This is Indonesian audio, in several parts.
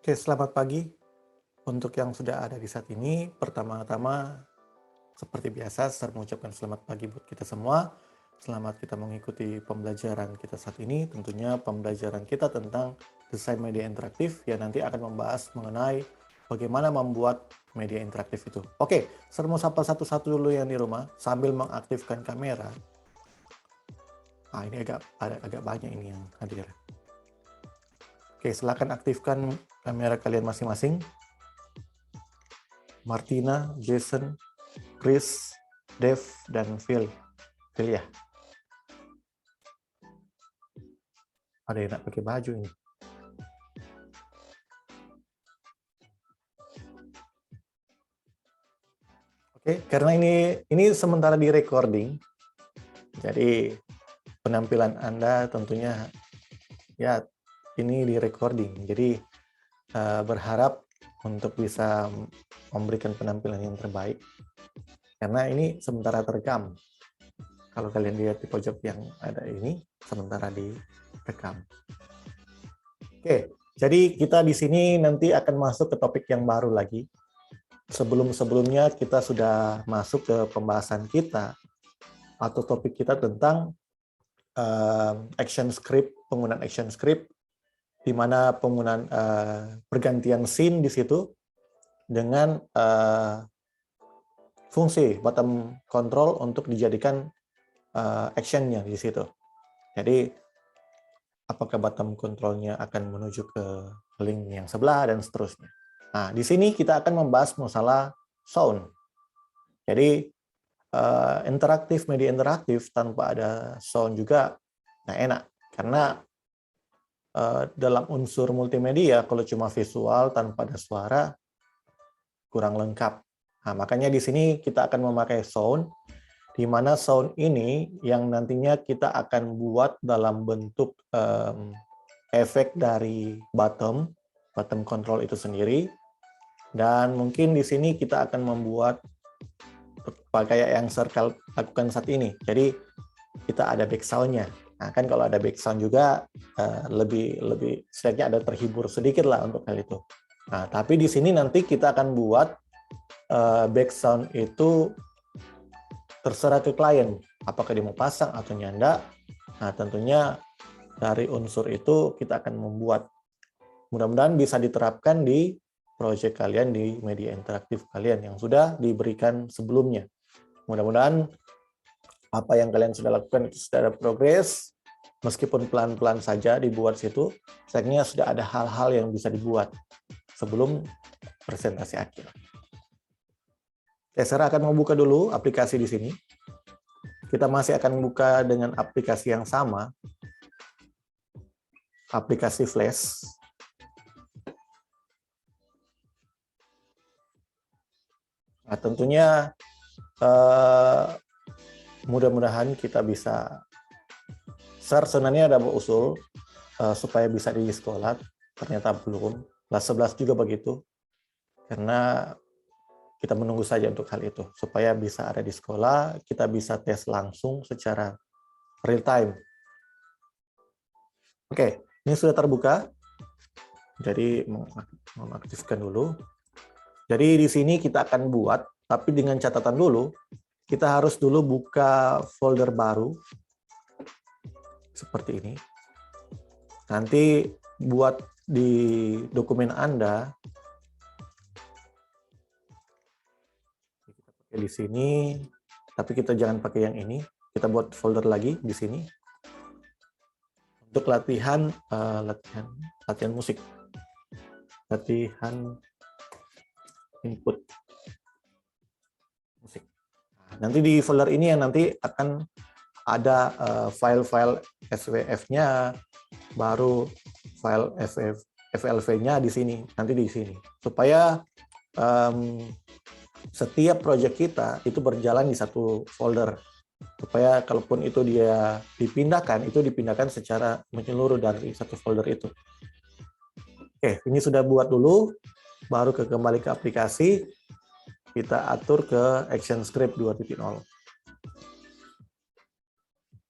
Oke, selamat pagi. Untuk yang sudah ada di saat ini, pertama-tama seperti biasa, saya mengucapkan selamat pagi buat kita semua. Selamat kita mengikuti pembelajaran kita saat ini, tentunya pembelajaran kita tentang desain media interaktif yang nanti akan membahas mengenai bagaimana membuat media interaktif itu. Oke, saya mau sapa satu-satu dulu yang di rumah sambil mengaktifkan kamera. Ini agak banyak ini yang hadir. Oke, silakan aktifkan kamera kalian masing-masing. Martina, Jason, Chris, Dev, dan Phil. Phil ya. Ada yang nak pakai baju ini. Oke, karena ini sementara di recording, jadi penampilan Anda tentunya ya ini di recording. Jadi berharap untuk bisa memberikan penampilan yang terbaik. Karena ini sementara terekam. Kalau kalian lihat di pojok yang ada ini, sementara direkam. Oke, jadi kita di sini nanti akan masuk ke topik yang baru lagi. Sebelum-sebelumnya kita sudah masuk ke pembahasan kita atau topik kita tentang action script, penggunaan action script, di mana penggunaan pergantian scene di situ dengan fungsi bottom control untuk dijadikan actionnya di situ. Jadi apakah bottom controlnya akan menuju ke link yang sebelah dan seterusnya. Nah, di sini kita akan membahas masalah sound. Jadi interaktif, media interaktif tanpa ada sound juga nggak enak. Karena dalam unsur multimedia, kalau cuma visual tanpa ada suara, kurang lengkap. Nah, makanya di sini kita akan memakai sound, di mana sound ini yang nantinya kita akan buat dalam bentuk efek dari bottom control itu sendiri. Dan mungkin di sini kita akan membuat kayak yang Circle lakukan saat ini. Jadi kita ada background-nya. Nah, kan kalau ada background juga lebih setidaknya ada terhibur sedikit lah untuk hal itu. Nah, tapi di sini nanti kita akan buat background itu terserah ke klien, apakah dia mau pasang atau nyanda. Nah, tentunya dari unsur itu kita akan membuat. Mudah-mudahan bisa diterapkan di proyek kalian, di media interaktif kalian yang sudah diberikan sebelumnya. Mudah-mudahan apa yang kalian sudah lakukan itu sudah ada progres, meskipun pelan-pelan saja dibuat situ, sayangnya sudah ada hal-hal yang bisa dibuat sebelum presentasi akhir. Saya akan membuka dulu aplikasi di sini. Kita masih akan buka dengan aplikasi yang sama, aplikasi Flash. Nah, tentunya mudah-mudahan kita bisa share. Sebenarnya ada usul supaya bisa di sekolah, ternyata belum. Kelas 11 juga begitu, karena kita menunggu saja untuk hal itu, supaya bisa ada di sekolah, kita bisa tes langsung secara real time. Oke, ini sudah terbuka, jadi mengaktifkan dulu. Jadi di sini kita akan buat, tapi dengan catatan dulu, kita harus dulu buka folder baru, seperti ini. Nanti buat di dokumen Anda, kita pakai di sini, tapi kita jangan pakai yang ini. Kita buat folder lagi di sini untuk latihan musik, latihan input musik. Nanti di folder ini yang nanti akan ada file-file SWF-nya, baru file FLV-nya di sini, nanti di sini, supaya setiap proyek kita itu berjalan di satu folder, supaya kalaupun itu dia dipindahkan secara menyeluruh dari satu folder itu. Oke, ini sudah buat dulu, baru kembali ke aplikasi, kita atur ke action script 2.0.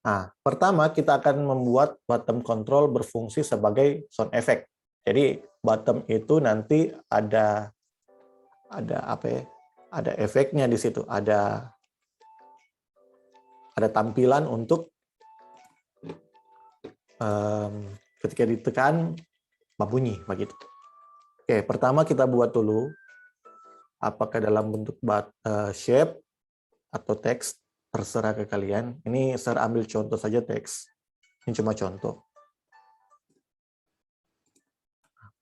Nah, pertama kita akan membuat bottom control berfungsi sebagai sound effect. Jadi bottom itu nanti ada apa ya? Ada efeknya di situ, ada tampilan untuk ketika ditekan berbunyi begitu. Oke, pertama kita buat dulu apakah dalam bentuk shape atau teks, terserah ke kalian. Ini saya ambil contoh saja teks. Ini cuma contoh.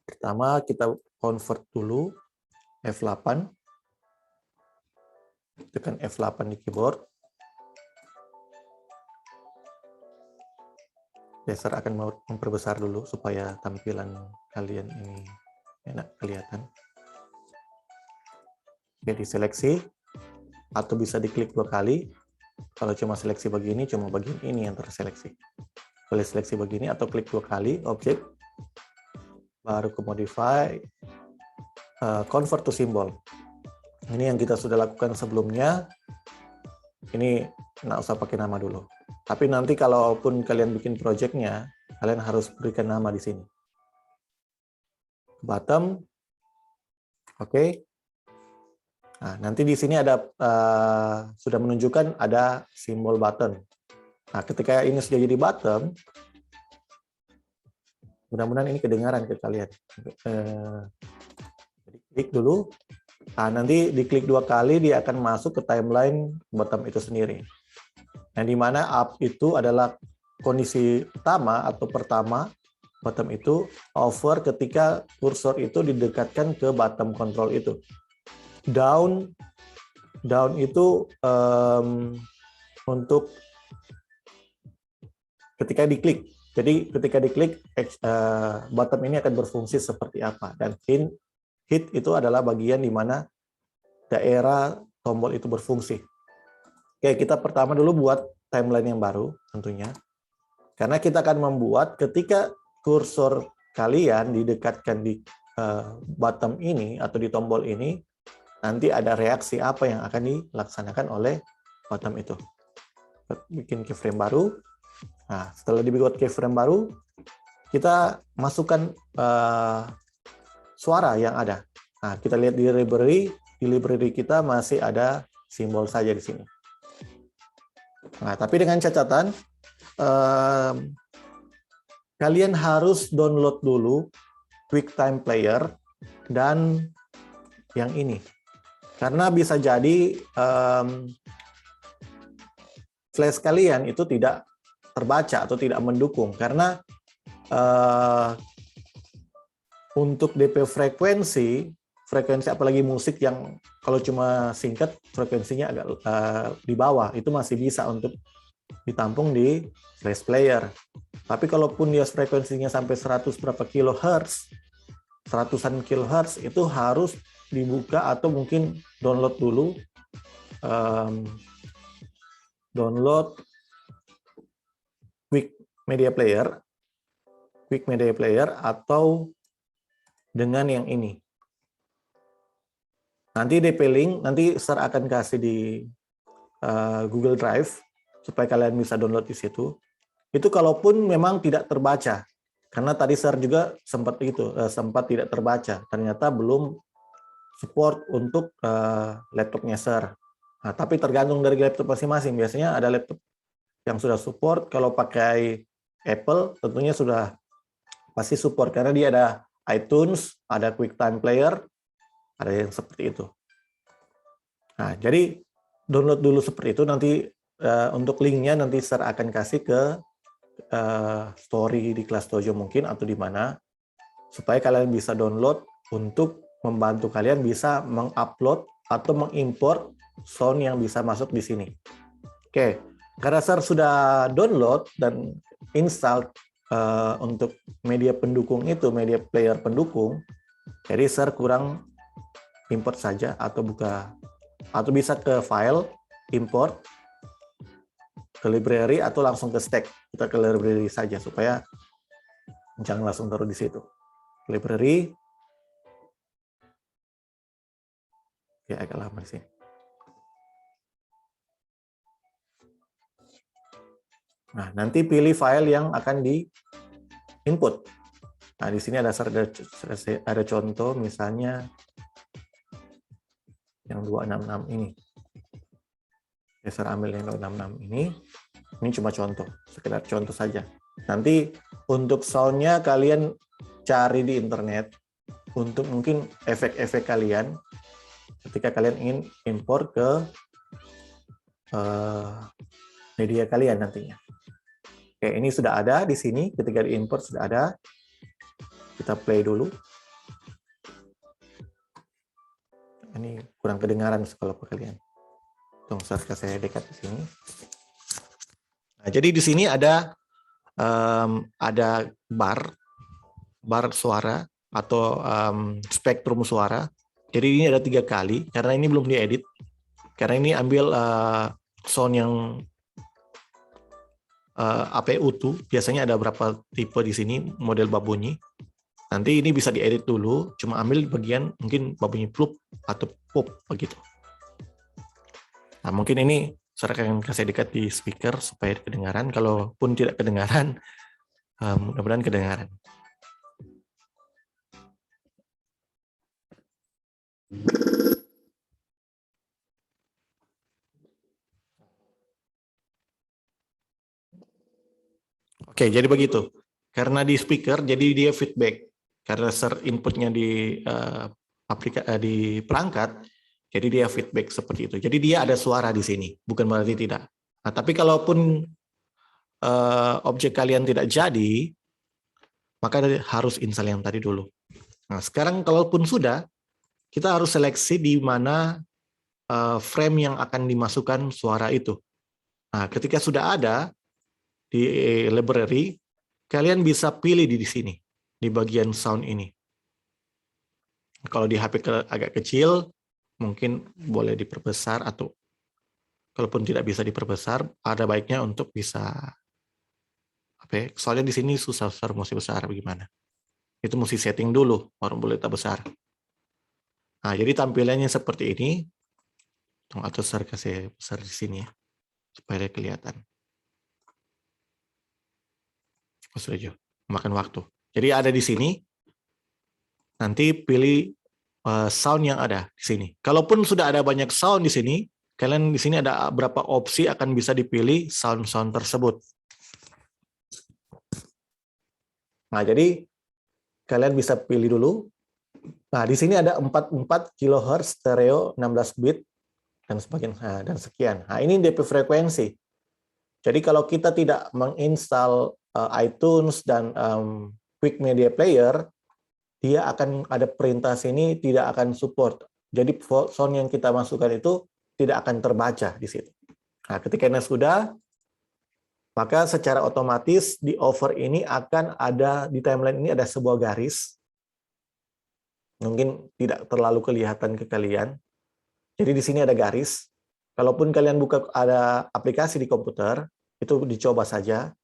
Pertama kita convert dulu F8. Tekan F8 di keyboard. Saya akan memperbesar dulu supaya tampilan kalian ini enak kelihatan. Oke, diseleksi atau bisa diklik 2 kali. Kalau cuma seleksi begini, cuma bagian ini yang terseleksi. Boleh seleksi begini atau klik 2 kali objek, baru ke modify, convert to symbol. Ini yang kita sudah lakukan sebelumnya. Ini nggak usah pakai nama dulu. Tapi nanti kalaupun kalian bikin projectnya, kalian harus berikan nama di sini. Bottom, oke. Nah, nanti di sini ada sudah menunjukkan ada simbol button. Nah, ketika ini sudah jadi bottom, mudah-mudahan ini kedengaran ke kalian. Klik dulu. Nah, nanti diklik 2 kali dia akan masuk ke timeline bottom itu sendiri. Yang dimana up itu adalah kondisi utama atau pertama, bottom itu over ketika kursor itu didekatkan ke bottom control itu. Down itu untuk ketika diklik. Jadi ketika diklik bottom ini akan berfungsi seperti apa, dan hit itu adalah bagian di mana daerah tombol itu berfungsi. Oke, kita pertama dulu buat timeline yang baru tentunya. Karena kita akan membuat ketika kursor kalian didekatkan di bottom ini atau di tombol ini, nanti ada reaksi apa yang akan dilaksanakan oleh bottom itu. Bikin keyframe baru. Nah, setelah dibuat keyframe baru, kita masukkan suara yang ada. Nah, kita lihat di library kita masih ada simbol saja di sini. Nah, tapi dengan catatan, kalian harus download dulu QuickTime Player dan yang ini. Karena bisa jadi flash kalian itu tidak terbaca atau tidak mendukung. Karena untuk DP frekuensi apalagi musik yang kalau cuma singkat frekuensinya agak di bawah, itu masih bisa untuk ditampung di flash player. Tapi kalaupun dia frekuensinya sampai 100 berapa kilohertz, seratusan kilohertz, itu harus dibuka atau mungkin download dulu, download Quick Media Player atau dengan yang ini. Nanti DP link, nanti Sir akan kasih di Google Drive, supaya kalian bisa download di situ. Itu kalaupun memang tidak terbaca. Karena tadi Sir juga sempat tidak terbaca. Ternyata belum support untuk laptopnya Sir. Nah, tapi tergantung dari laptop masing-masing. Biasanya ada laptop yang sudah support. Kalau pakai Apple, tentunya sudah pasti support. Karena dia ada iTunes, ada QuickTime Player, ada yang seperti itu. Nah, jadi download dulu seperti itu. Nanti untuk linknya nanti Sir akan kasih ke story di kelas dojo mungkin atau di mana, supaya kalian bisa download untuk membantu kalian bisa mengupload atau mengimport sound yang bisa masuk di sini. Oke, karena Sir sudah download dan install untuk media pendukung itu, media player pendukung, jadi Sir kurang import saja atau bisa ke file, import, ke library atau langsung ke stack. Kita ke library saja supaya jangan langsung taruh di situ. Library. Ya, agak lama sih. Nah, nanti pilih file yang akan di input. Nah, di sini ada contoh misalnya yang 266 ini. Saya ambil yang 266 ini. Ini cuma contoh, sekedar contoh saja. Nanti untuk soundnya kalian cari di internet untuk mungkin efek-efek kalian ketika kalian ingin import ke media kalian nantinya. Oke, ini sudah ada di sini. Ketika diimport sudah ada. Kita play dulu. Ini kurang kedengaran kalau kalian. Tunggu saya dekat di sini. Nah, jadi di sini ada bar suara atau spektrum suara. Jadi ini ada 3 kali karena ini belum diedit. Karena ini ambil sound yang APU tuh biasanya ada berapa tipe di sini model babunyi. Nanti ini bisa diedit dulu, cuma ambil bagian mungkin babunyi plup atau pop begitu. Nah, mungkin ini saya akan kasih dekat di speaker supaya kedengaran. Kalaupun tidak kedengaran, mudah-mudahan kedengaran. Oke, jadi begitu. Karena di speaker, jadi dia feedback. Karena inputnya di perangkat, jadi dia feedback seperti itu. Jadi dia ada suara di sini, bukan berarti tidak. Nah, tapi kalaupun objek kalian tidak jadi, maka harus install yang tadi dulu. Nah, sekarang kalaupun sudah, kita harus seleksi di mana frame yang akan dimasukkan suara itu. Nah, ketika sudah ada di library, kalian bisa pilih di sini, di bagian sound ini. Kalau di HP agak kecil, mungkin boleh diperbesar, atau kalaupun tidak bisa diperbesar, ada baiknya untuk bisa soalnya di sini susah mesti besar bagaimana. Itu mesti setting dulu, baru boleh tak besar. Nah, jadi tampilannya seperti ini. Atau saya kasih besar di sini ya, supaya kelihatan. Sudah makan waktu. Jadi ada di sini. Nanti pilih sound yang ada di sini. Kalaupun sudah ada banyak sound di sini, kalian di sini ada berapa opsi akan bisa dipilih sound-sound tersebut. Nah, jadi kalian bisa pilih dulu. Nah, di sini ada 44 kHz stereo 16 bit dan sebagainya dan sekian. Nah, ini DP frekuensi. Jadi kalau kita tidak menginstal iTunes dan Quick Media Player, dia akan ada perintah sini tidak akan support. Jadi sound yang kita masukkan itu tidak akan terbaca di situ. Nah, ketika ini sudah, maka secara otomatis di over ini akan ada, di timeline ini ada sebuah garis. Mungkin tidak terlalu kelihatan ke kalian. Jadi di sini ada garis. Kalaupun kalian buka ada aplikasi di komputer, itu dicoba saja.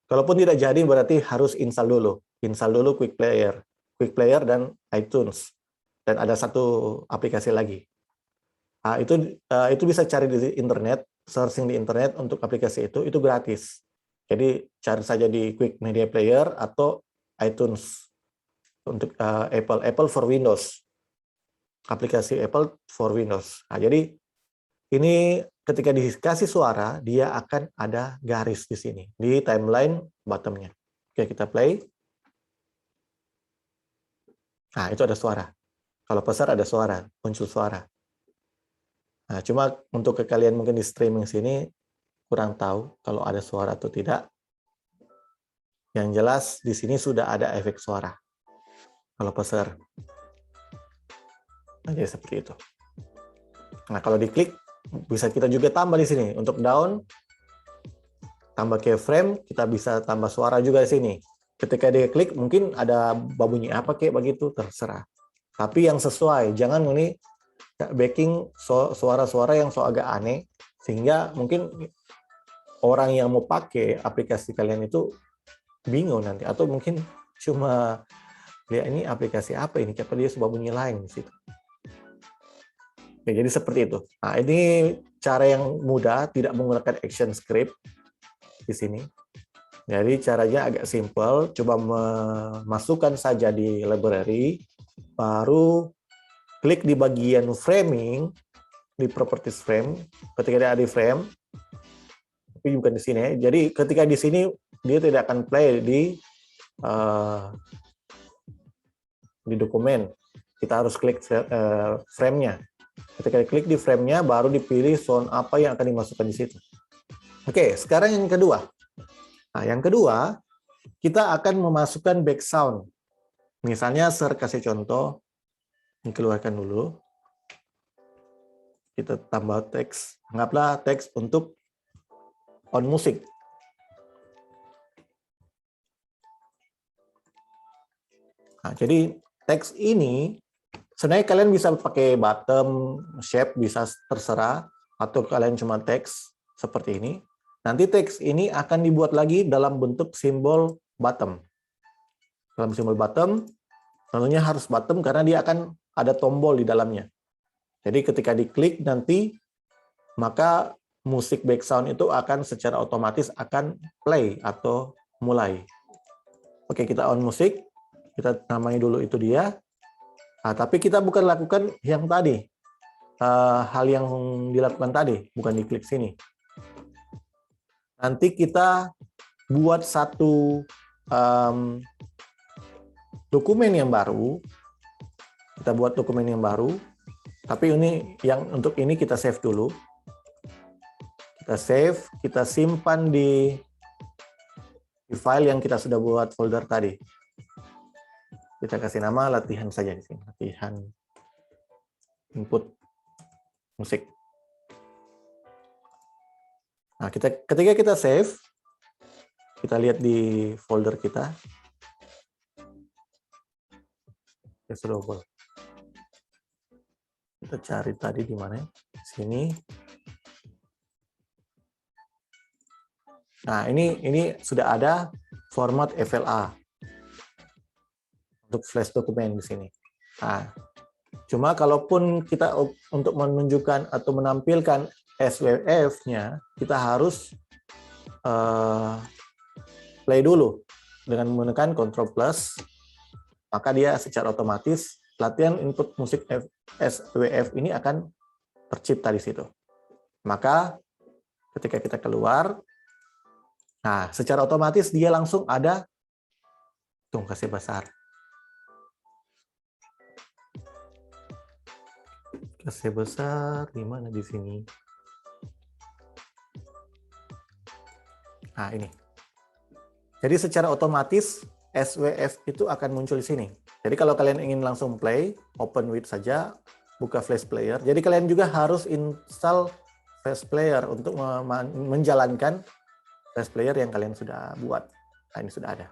Kalaupun tidak jadi berarti harus install dulu. Install dulu Quick Player dan iTunes. Dan ada satu aplikasi lagi. Nah, itu bisa cari di internet, searching di internet untuk aplikasi itu gratis. Jadi cari saja di Quick Media Player atau iTunes untuk Apple for Windows. Aplikasi Apple for Windows. Nah, jadi ini ketika dikasih suara, dia akan ada garis di sini, di timeline bottom-nya. Oke, kita play. Nah, itu ada suara. Kalau besar ada suara, muncul suara. Nah, cuma untuk ke kalian mungkin di streaming sini, kurang tahu kalau ada suara atau tidak. Yang jelas, di sini sudah ada efek suara. Kalau besar. Nah, jadi seperti itu. Nah, kalau diklik, bisa kita juga tambah di sini. Untuk down, tambah keyframe, kita bisa tambah suara juga di sini. Ketika dia klik, mungkin ada babunyi apa kayak begitu, terserah. Tapi yang sesuai, jangan ini backing suara-suara yang agak aneh, sehingga mungkin orang yang mau pakai aplikasi kalian itu bingung nanti. Atau mungkin cuma, ya ini aplikasi apa ini, siapa dia sebuah bunyi lain di situ. Oke, jadi seperti itu. Nah, ini cara yang mudah, tidak menggunakan action script di sini. Jadi caranya agak simple, coba memasukkan saja di library, baru klik di bagian framing, di properties frame, ketika dia ada di frame, tapi bukan di sini ya. Jadi ketika di sini dia tidak akan play di dokumen. Kita harus klik frame-nya. Ketika klik di frame-nya, baru dipilih sound apa yang akan dimasukkan di situ. Oke, sekarang yang kedua. Nah, yang kedua, kita akan memasukkan background. Misalnya, Sir kasih contoh, dikeluarkan dulu. Kita tambah teks. Anggaplah teks untuk on musik. Nah, jadi teks ini sebenarnya kalian bisa pakai bottom shape, bisa terserah, atau kalian cuma teks seperti ini. Nanti teks ini akan dibuat lagi dalam bentuk simbol bottom. Dalam simbol bottom, tentunya harus bottom karena dia akan ada tombol di dalamnya. Jadi ketika diklik nanti, maka musik background itu akan secara otomatis akan play atau mulai. Oke, kita on musik. Kita namai dulu itu dia. Nah, tapi kita bukan lakukan yang tadi. Hal yang dilakukan tadi, bukan diklik sini. Nanti kita buat satu dokumen yang baru. Kita buat dokumen yang baru. Tapi untuk ini kita save dulu. Kita save, kita simpan di file yang kita sudah buat folder tadi. Kita kasih nama latihan saja di sini, latihan input musik. Nah, ketika kita save, kita lihat di folder kita. Kita cari tadi di mana? Sini. Nah, ini sudah ada format FLA untuk flash dokumen di sini. Nah, cuma kalaupun kita untuk menunjukkan atau menampilkan SWF-nya, kita harus play dulu dengan menekan Ctrl+, maka dia secara otomatis latihan input musik SWF ini akan tercipta di situ. Maka ketika kita keluar, nah secara otomatis dia langsung ada, tuh kasih besar. Kasih besar di mana di sini? Nah, ini. Jadi secara otomatis SWF itu akan muncul di sini. Jadi kalau kalian ingin langsung play, open with saja, buka flash player. Jadi kalian juga harus install flash player untuk menjalankan flash player yang kalian sudah buat. Nah, ini sudah ada.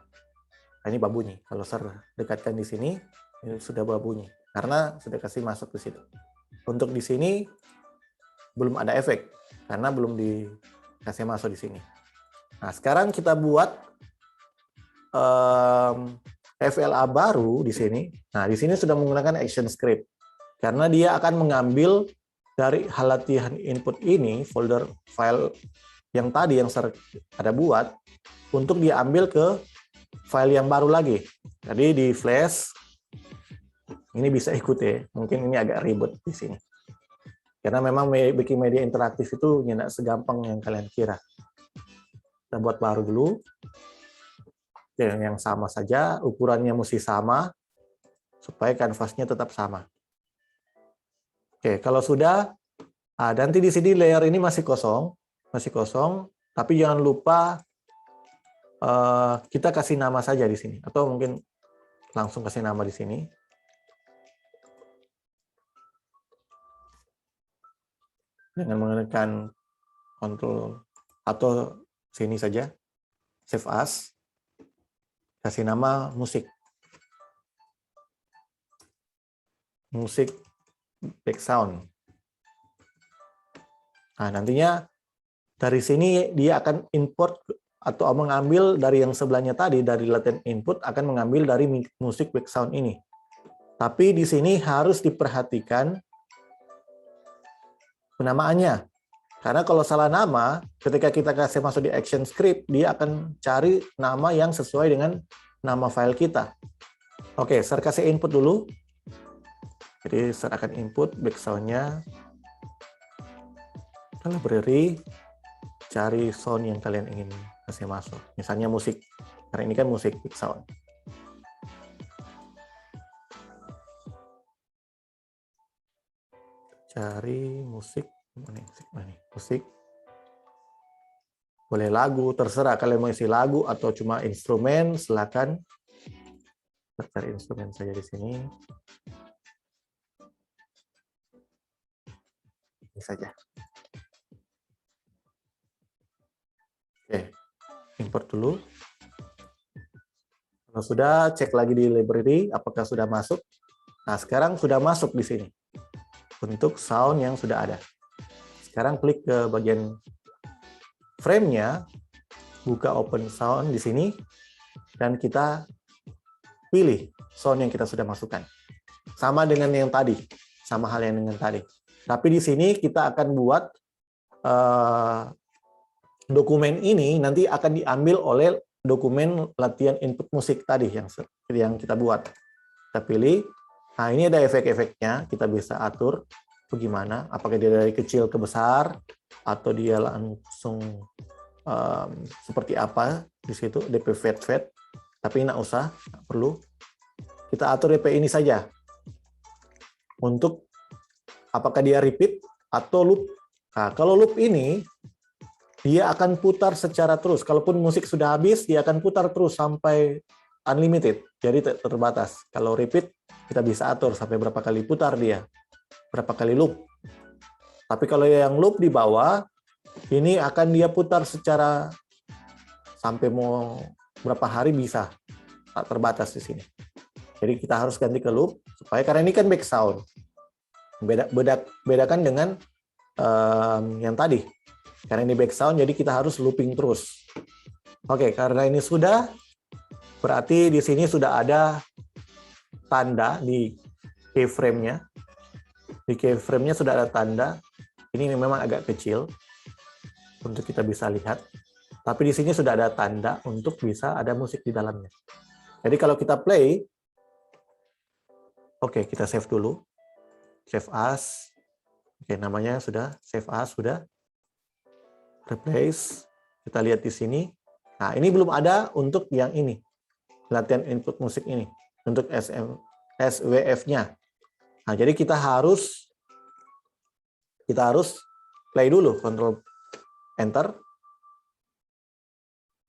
Nah, ini babunyi. Kalau dekatkan di sini, ini sudah babunyi. Karena sudah kasih masuk ke situ. Untuk di sini belum ada efek karena belum dikasih masuk di sini. Nah, sekarang kita buat FLA baru di sini. Nah, di sini sudah menggunakan action script karena dia akan mengambil dari hal latihan input ini, folder file yang tadi yang ada buat, untuk diambil ke file yang baru lagi. Jadi di flash. Ini bisa ikut ya, mungkin ini agak ribet di sini. Karena memang bikin media interaktif itu tidak segampang yang kalian kira. Kita buat baru dulu. Yang sama saja, ukurannya mesti sama, supaya kanvasnya tetap sama. Oke, kalau sudah, nanti di sini layer ini masih kosong, tapi jangan lupa kita kasih nama saja di sini, atau mungkin langsung kasih nama di sini. Dengan menekan Ctrl atau sini saja, save as, kasih nama musik background. Nah, nantinya dari sini dia akan import atau mengambil dari yang sebelahnya tadi, dari latihan input akan mengambil dari musik background ini. Tapi di sini harus diperhatikan penamaannya. Karena kalau salah nama, ketika kita kasih masuk di action script, dia akan cari nama yang sesuai dengan nama file kita. Oke, saya kasih input dulu. Jadi saya akan input background-nya ke library, cari sound yang kalian ingin kasih masuk. Misalnya musik, karena ini kan musik background. Cari musik, musik. Boleh lagu, terserah kalian mau isi lagu atau cuma instrumen, silakan. Cari instrumen saja di sini. Ini saja. Oke, import dulu. Kalau sudah, cek lagi di library apakah sudah masuk. Nah, sekarang sudah masuk di sini untuk sound yang sudah ada. Sekarang klik ke bagian frame-nya, buka open sound di sini, dan kita pilih sound yang kita sudah masukkan. Sama dengan yang tadi, sama hal yang dengan tadi. Tapi di sini kita akan buat dokumen ini nanti akan diambil oleh dokumen latihan input musik tadi yang kita buat. Kita pilih. Nah, ini ada efek-efeknya, kita bisa atur bagaimana, apakah dia dari kecil ke besar, atau dia langsung seperti apa di situ, DP fade, tapi nggak usah, nggak perlu. Kita atur DP ini saja, untuk apakah dia repeat atau loop. Nah, kalau loop ini, dia akan putar secara terus, kalaupun musik sudah habis, dia akan putar terus sampai unlimited, jadi terbatas. Kalau repeat, kita bisa atur sampai berapa kali putar dia, berapa kali loop. Tapi kalau yang loop di bawah, ini akan dia putar secara sampai mau berapa hari bisa, tak terbatas di sini. Jadi kita harus ganti ke loop, supaya karena ini kan back sound. Bedakan dengan yang tadi. Karena ini back sound, jadi kita harus looping terus. Oke, karena ini sudah, berarti di sini sudah ada tanda di keyframe-nya. Di keyframe-nya sudah ada tanda. Ini memang agak kecil untuk kita bisa lihat. Tapi di sini sudah ada tanda untuk bisa ada musik di dalamnya. Jadi kalau kita play, oke, kita save dulu. Save as. Oke, namanya sudah save as, sudah. Replace. Kita lihat di sini. Nah, ini belum ada untuk yang ini. Latihan input musik ini. Untuk SWF-nya. Nah, jadi kita harus play dulu, Ctrl Enter.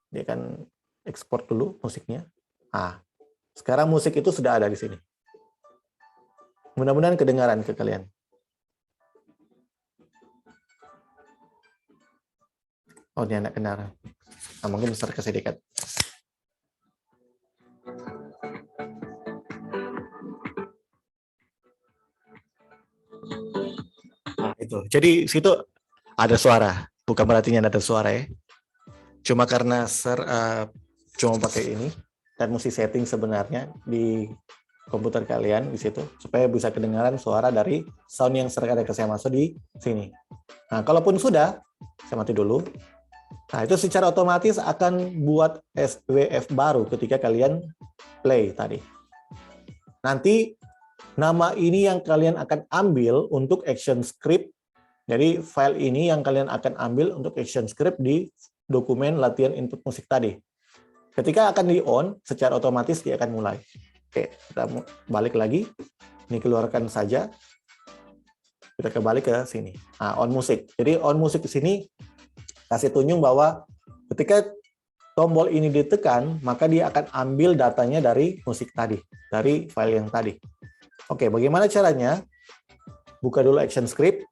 Dia akan ekspor dulu musiknya. Nah, sekarang musik itu sudah ada di sini. Mudah-mudahan kedengaran ke kalian. Oh, ini anak kedengaran. Nah, mungkin besar ke sedikit. Nah, itu. Jadi situ ada suara, bukan berarti ada suara ya. Cuma karena cuma pakai ini dan mesti setting sebenarnya di komputer kalian di situ supaya bisa kedengaran suara dari sound yang ada saya masuk di sini. Nah, kalaupun sudah, saya mati dulu. Nah, itu secara otomatis akan buat SWF baru ketika kalian play tadi. Nanti nama ini yang kalian akan ambil untuk action script. Jadi file ini yang kalian akan ambil untuk action script di dokumen latihan input musik tadi. Ketika akan di-on, secara otomatis dia akan mulai. Oke, kita balik lagi. Ini keluarkan saja. Kita kembali ke sini. Nah, on musik. Jadi on musik di sini kasih tunjuk bahwa ketika tombol ini ditekan, maka dia akan ambil datanya dari musik tadi, dari file yang tadi. Oke, bagaimana caranya? Buka dulu action script.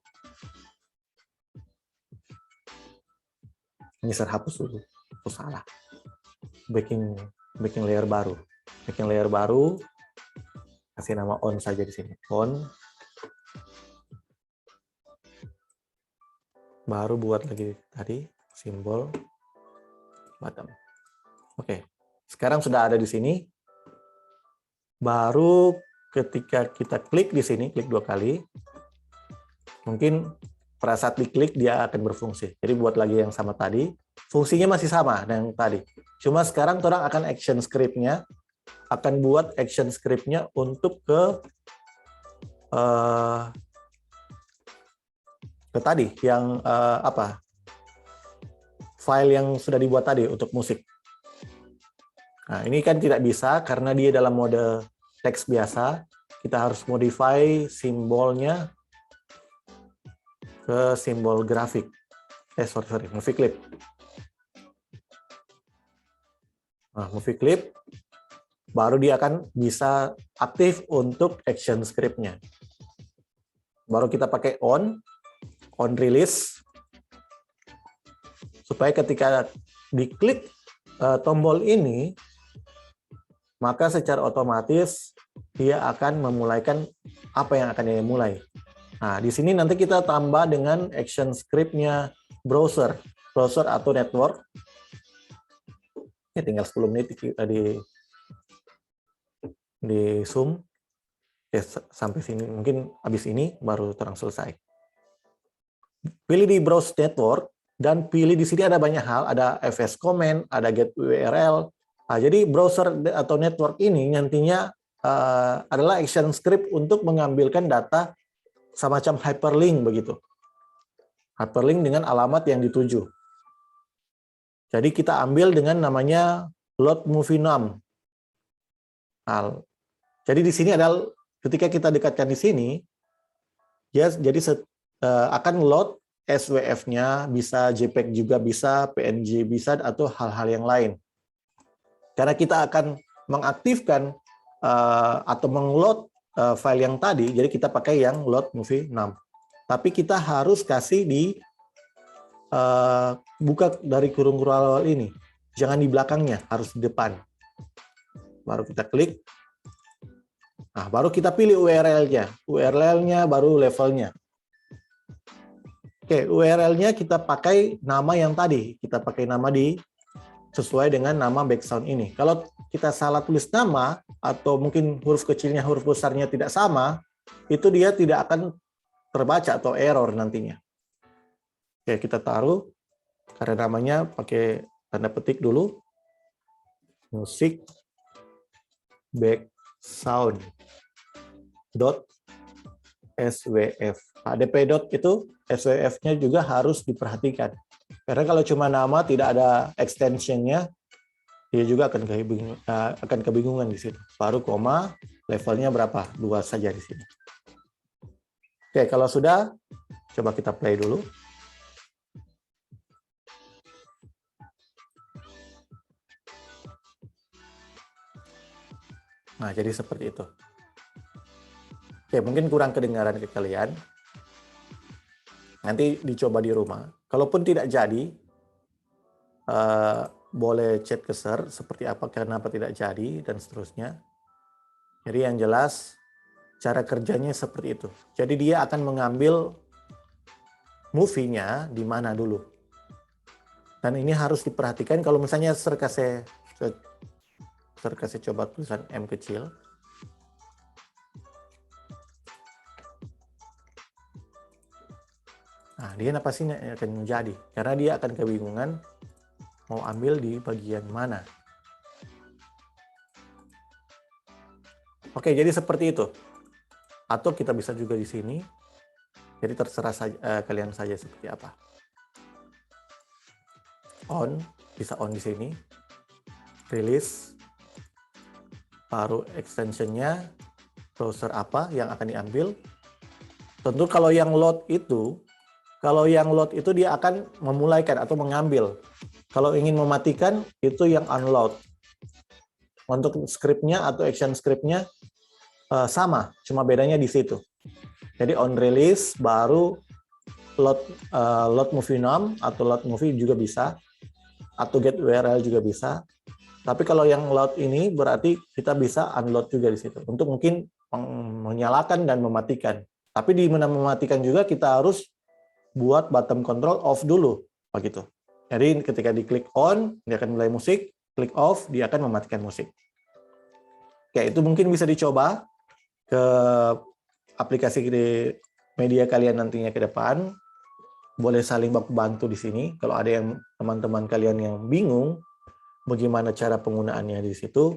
Ini saya hapus dulu. Oh, salah. Bikin layer baru. Bikin layer baru. Kasih nama on saja di sini. On. Baru buat lagi tadi simbol bottom. Oke. Sekarang sudah ada di sini. Baru ketika kita klik di sini, klik 2 kali. Mungkin pada saat diklik dia akan berfungsi. Jadi buat lagi yang sama tadi, fungsinya masih sama dengan tadi. Cuma sekarang orang akan action script-nya, akan buat action script-nya untuk ke tadi yang apa? File yang sudah dibuat tadi untuk musik. Nah, ini kan tidak bisa karena dia dalam mode teks biasa. Kita harus modify simbolnya ke simbol grafik. Movie clip. Nah, movie clip baru dia akan bisa aktif untuk action script-nya. Baru kita pakai on release, supaya ketika diklik tombol ini, maka secara otomatis dia akan memulaikan apa yang akan dia mulai. Nah, di sini nanti kita tambah dengan action script-nya browser atau network. Ini tinggal 10 menit di zoom. Oke, sampai sini, mungkin habis ini baru terang selesai. Pilih di browse network, dan pilih di sini ada banyak hal, ada fs comment, ada get URL. Nah, jadi browser atau network ini nantinya adalah action script untuk mengambilkan data semacam hyperlink begitu. Hyperlink dengan alamat yang dituju. Jadi kita ambil dengan namanya load movie num. Nah, jadi di sini adalah ketika kita dekatkan di sini, ya jadi akan load SWF-nya, bisa JPEG juga bisa, PNG bisa, atau hal-hal yang lain. Karena kita akan mengaktifkan atau mengload file yang tadi, jadi kita pakai yang load movie num. Tapi kita harus kasih di buka dari kurung-kurung awal ini. Jangan di belakangnya, harus di depan. Baru kita klik. Nah, baru kita pilih URL-nya. URL-nya baru levelnya. Oke, URL-nya kita pakai nama yang tadi. Kita pakai nama sesuai dengan nama background ini. Kalau kita salah tulis nama, atau mungkin huruf kecilnya, huruf besarnya tidak sama, itu dia tidak akan terbaca atau error nantinya. Oke, kita taruh, karena namanya pakai tanda petik dulu. Music background .swf. DP dot itu SWF-nya juga harus diperhatikan. Karena kalau cuma nama tidak ada extension-nya, dia juga akan kebingungan di situ. Baru koma, levelnya berapa? 2 saja di sini. Oke, kalau sudah, coba kita play dulu. Nah, jadi seperti itu. Oke, mungkin kurang kedengaran ke kalian. Nanti dicoba di rumah. Kalaupun tidak jadi, boleh chat ke Sir, seperti apa, kenapa tidak jadi, dan seterusnya. Jadi yang jelas, cara kerjanya seperti itu. Jadi dia akan mengambil movie-nya di mana dulu. Dan ini harus diperhatikan kalau misalnya Sir kasih coba tulisan M kecil. Nah, dia pastinya akan menjadi. Karena dia akan kebingungan mau ambil di bagian mana. Oke, jadi seperti itu. Atau kita bisa juga di sini. Jadi terserah kalian saja seperti apa. On, bisa on di sini. Release. Baru extension-nya, browser apa yang akan diambil. Tentu kalau yang load itu dia akan memulaikan atau mengambil. Kalau ingin mematikan, itu yang unload. Untuk script-nya atau action script-nya sama, cuma bedanya di situ. Jadi on release, baru load movie num atau load movie juga bisa, atau get URL juga bisa. Tapi kalau yang load ini berarti kita bisa unload juga di situ. Untuk mungkin menyalakan dan mematikan. Tapi di mana mematikan juga kita harus buat bottom control off dulu, begitu. Jadi ketika diklik on, dia akan mulai musik, klik off, dia akan mematikan musik. Oke, itu mungkin bisa dicoba ke aplikasi di media kalian nantinya ke depan. boleh saling bantu di sini. Kalau ada yang teman-teman kalian yang bingung bagaimana cara penggunaannya di situ,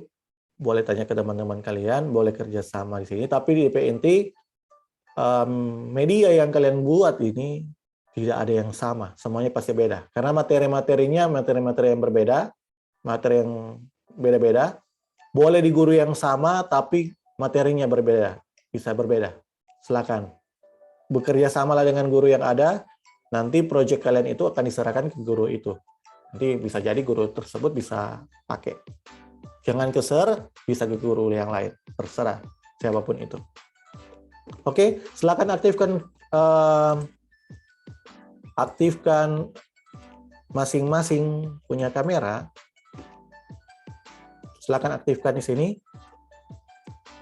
boleh tanya ke teman-teman kalian, boleh kerjasama di sini. Tapi di PNT, media yang kalian buat ini tidak ada yang sama, semuanya pasti beda. Karena materi-materinya materi-materi yang berbeda, materi yang beda-beda. Boleh di guru yang sama, tapi materinya berbeda, bisa berbeda. Silakan. Bekerja samalah dengan guru yang ada, nanti proyek kalian itu akan diserahkan ke guru itu. Nanti bisa jadi guru tersebut bisa pakai. Jangan ke Sir, bisa ke guru yang lain. Terserah, siapapun itu. Oke, silakan aktifkan masing-masing punya kamera. Silakan aktifkan di sini.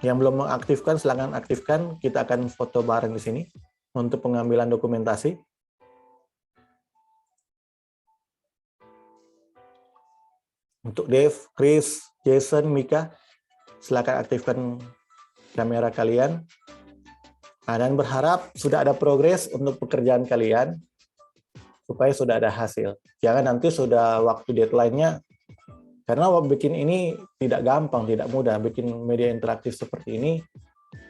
Yang belum mengaktifkan, silakan aktifkan. Kita akan foto bareng di sini untuk pengambilan dokumentasi. Untuk Dave, Chris, Jason, Mika, silakan aktifkan kamera kalian. Nah, dan berharap sudah ada progres untuk pekerjaan kalian, supaya sudah ada hasil. Jangan nanti sudah waktu deadline-nya, karena bikin ini tidak gampang, tidak mudah. Bikin media interaktif seperti ini,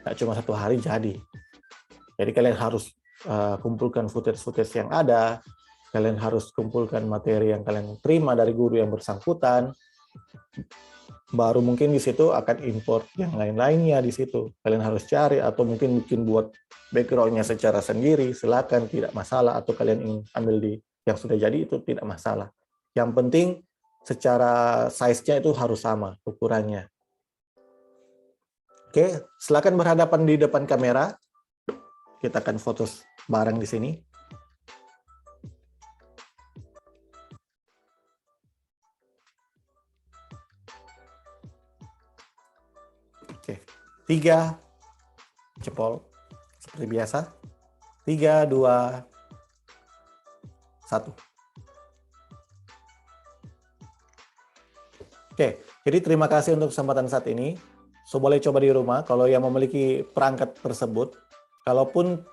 nggak cuma 1 hari jadi. Jadi kalian harus kumpulkan footage-footage yang ada, kalian harus kumpulkan materi yang kalian terima dari guru yang bersangkutan, baru mungkin di situ akan import yang lain-lainnya di situ. Kalian harus cari atau mungkin bikin buat background-nya secara sendiri, silakan, tidak masalah. Atau kalian ingin ambil di yang sudah jadi, itu tidak masalah. Yang penting secara size-nya itu harus sama ukurannya. Oke, silakan berhadapan di depan kamera. Kita akan foto bareng di sini. Oke, 3 jempol seperti biasa. 3, 2, 1. Oke, jadi terima kasih untuk kesempatan saat ini. So, boleh coba di rumah kalau yang memiliki perangkat tersebut. Kalaupun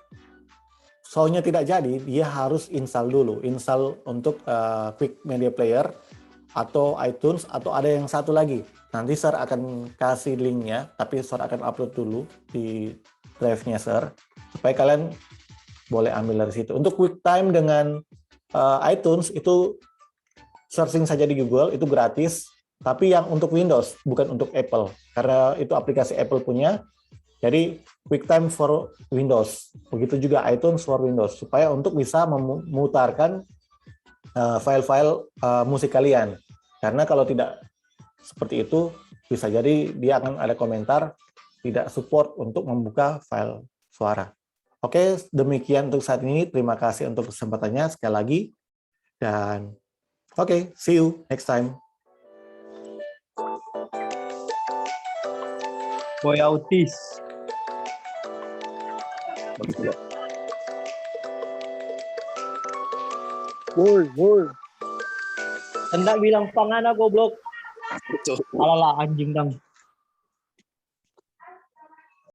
soundnya tidak jadi, dia harus install dulu. Install untuk Quick Media Player atau iTunes, atau ada yang satu lagi. Nanti Sir akan kasih linknya, tapi Sir akan upload dulu di drive-nya Sir, supaya kalian boleh ambil dari situ. Untuk QuickTime dengan iTunes, itu searching saja di Google, itu gratis. Tapi yang untuk Windows, bukan untuk Apple. Karena itu aplikasi Apple punya. Jadi QuickTime for Windows. Begitu juga iTunes for Windows. Supaya untuk bisa memutarkan file-file musik kalian. Karena kalau tidak seperti itu, bisa jadi dia akan ada komentar tidak support untuk membuka file suara. Oke, demikian untuk saat ini. Terima kasih untuk kesempatannya sekali lagi. Dan oke, see you next time. Boy autis. Bur. Hendak bilang pangana goblok. Betul. Alala anjing dang.